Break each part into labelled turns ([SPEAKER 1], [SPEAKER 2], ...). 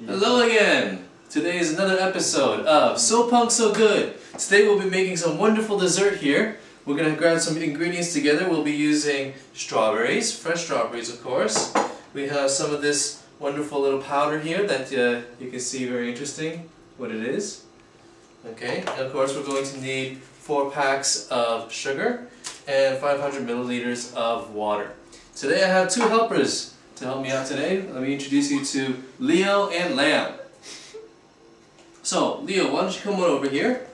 [SPEAKER 1] Hello again! Today is another episode of So Punk So Good. Today we'll be making some wonderful dessert here. We're going to grab some ingredients together. We'll be using strawberries, fresh strawberries of course. We have some of this wonderful little powder here that you can see very interesting what it is. Okay, and of course we're going to need 4 packs of sugar and 500 milliliters of water. Today I have 2 helpers to help me out today. Let me introduce you to Leo and Lamb. So, Leo, why don't you come on over here?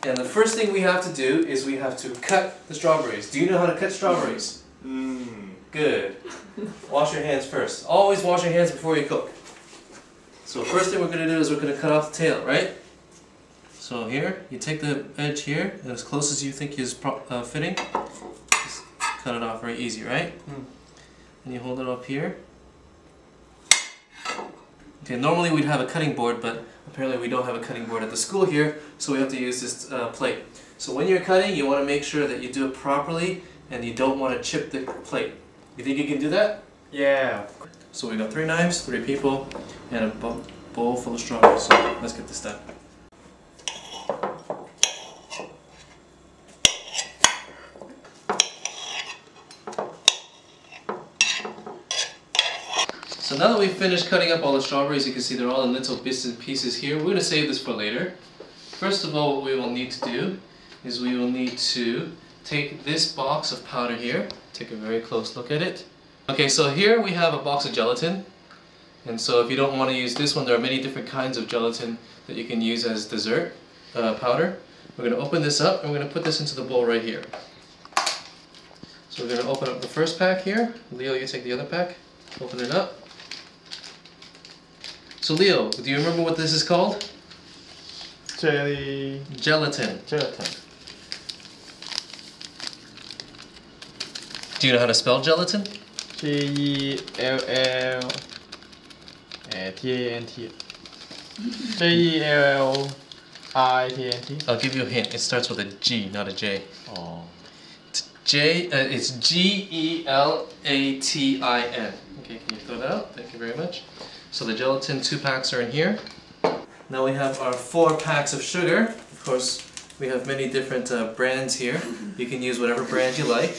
[SPEAKER 1] And the first thing we have to do is we have to cut the strawberries. Do you know how to cut strawberries? Good. Wash your hands first. Always wash your hands before you cook. So first thing we're going to do is we're going to cut off the tail, right? So here, you take the edge here, and as close as you think is fitting, just cut it off very easy, right? And you hold it up here. Okay, normally we'd have a cutting board, but apparently we don't have a cutting board at the school here, so we have to use this plate. So when you're cutting, you want to make sure that you do it properly, and you don't want to chip the plate. You think you can do that?
[SPEAKER 2] Yeah.
[SPEAKER 1] So we got 3 knives, 3 people, and a bowl full of strawberries. So let's get this done. So now that we've finished cutting up all the strawberries, you can see they're all in little bits and pieces here. We're going to save this for later. First of all, what we will need to do is we will need to take this box of powder here, take a very close look at it. Okay, so here we have a box of gelatin. And so if you don't want to use this one, there are many different kinds of gelatin that you can use as dessert powder. We're going to open this up and we're going to put this into the bowl right here. So we're going to open up the first pack here. Leo, you take the other pack. Open it up. So Leo, do you remember what this is called?
[SPEAKER 2] Gelatin.
[SPEAKER 1] Gelatin. Do you know how to spell gelatin?
[SPEAKER 2] G-E-L-L-T-A-N-T. G-E-L-L-I-T-N-T.
[SPEAKER 1] I'll give you a hint. It starts with a G, not a J.
[SPEAKER 2] Oh.
[SPEAKER 1] It's G-E-L-A-T-I-N. Okay, can you throw that out? Thank you very much. So the gelatin 2 packs are in here. Now we have our 4 packs of sugar. Of course, we have many different brands here. You can use whatever brand you like.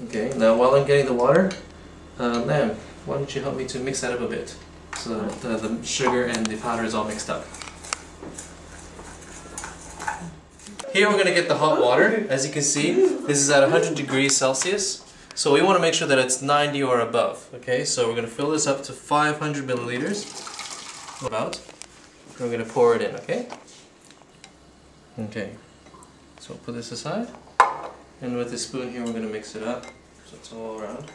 [SPEAKER 1] Okay, now while I'm getting the water, Lamb, why don't you help me to mix that up a bit so that the sugar and the powder is all mixed up. Here we're going to get the hot water. As you can see, this is at 100 degrees Celsius. So we want to make sure that it's 90 or above. Okay, so we're going to fill this up to 500 milliliters. About. And we're going to pour it in, okay? Okay, so put this aside. And with this spoon here we're going to mix it up so it's all around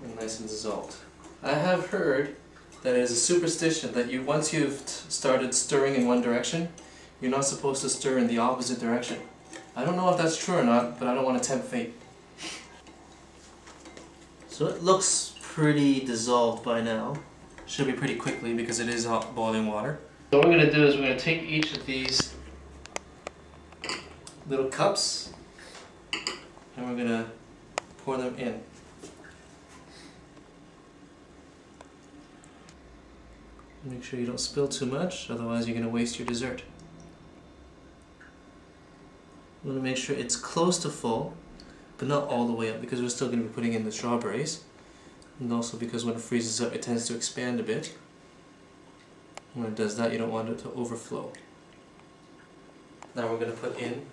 [SPEAKER 1] and nice and dissolved. I have heard that it is a superstition that once you've started stirring in one direction, you're not supposed to stir in the opposite direction. I don't know if that's true or not, but I don't want to tempt fate. So it looks pretty dissolved by now. Should be pretty quickly because it is hot boiling water. So what we're going to do is we're going to take each of these little cups and we're going to pour them in. Make sure you don't spill too much, otherwise you're going to waste your dessert. You want to make sure it's close to full, but not all the way up, because we're still going to be putting in the strawberries. And also because when it freezes up, it tends to expand a bit. When it does that, you don't want it to overflow. Now we're going to put in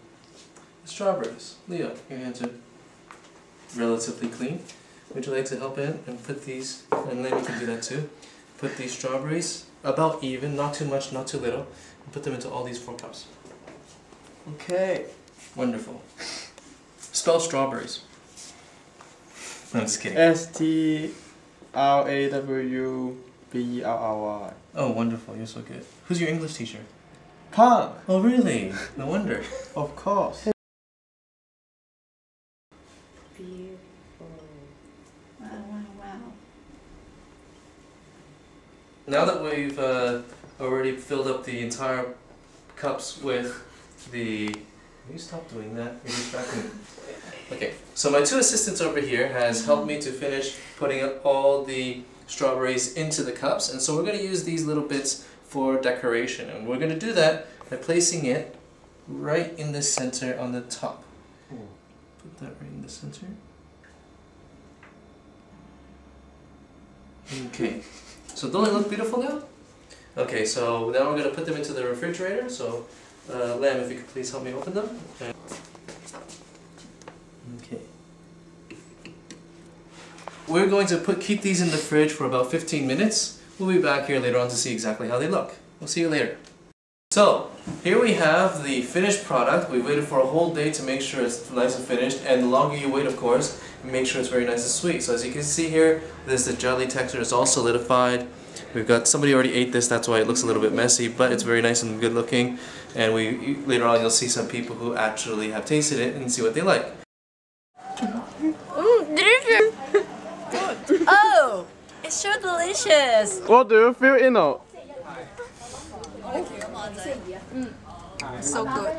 [SPEAKER 1] the strawberries. Leo, your hands are relatively clean. Would you like to help in and put these, and then you can do that too, put these strawberries about even, not too much, not too little, and put them into all these 4 cups. Okay. Wonderful. Spell strawberries. I'm just kidding.
[SPEAKER 2] S-T-R-A-W-B-E-R-R-Y.
[SPEAKER 1] Oh, wonderful. You're so good. Who's your English teacher?
[SPEAKER 2] Punk!
[SPEAKER 1] Oh, really? No wonder.
[SPEAKER 2] Of course.
[SPEAKER 3] Beautiful. Wow, wow, wow.
[SPEAKER 1] Now that we've already filled up the entire cups with the Will you stop doing that? You're distracting me. Okay, so my 2 assistants over here has helped me to finish putting all the strawberries into the cups, and so we're going to use these little bits for decoration, and we're going to do that by placing it right in the center on the top. Put that right in the center. Okay, so don't they look beautiful now? Okay, so now we're going to put them into the refrigerator, so Lamb, if you could please help me open them. Okay. We're going to keep these in the fridge for about 15 minutes. We'll be back here later on to see exactly how they look. We'll see you later. So, here we have the finished product. We waited for a whole day to make sure it's nice and finished, and the longer you wait, of course, make sure it's very nice and sweet. So as you can see here, the jelly texture is all solidified. We've got, somebody already ate this, that's why it looks a little bit messy, but it's very nice and good looking. And later on you'll see some people who actually have tasted it and see what they like.
[SPEAKER 3] Delicious! Oh, it's so delicious.
[SPEAKER 2] What do you feel, Ino?
[SPEAKER 3] So good.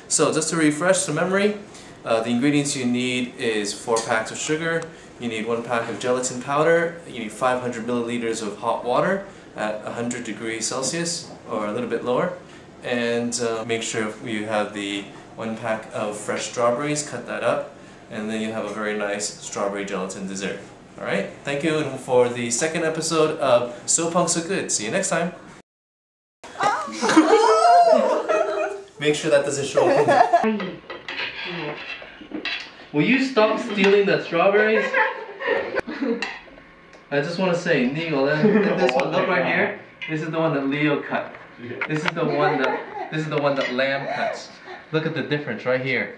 [SPEAKER 1] So just to refresh the memory, the ingredients you need is 4 packs of sugar, you need 1 pack of gelatin powder, you need 500 milliliters of hot water at 100 degrees Celsius or a little bit lower, and make sure you have the 1 pack of fresh strawberries, cut that up, and then you have a very nice strawberry gelatin dessert. Alright, thank you for the 2nd episode of So Punk So Good. See you next time. Make sure that doesn't show up. Will you stop stealing the strawberries? I just want to say, Nigel, this one, look right here. This is the one that Leo cut. This is the one that Lamb cuts. Look at the difference right here.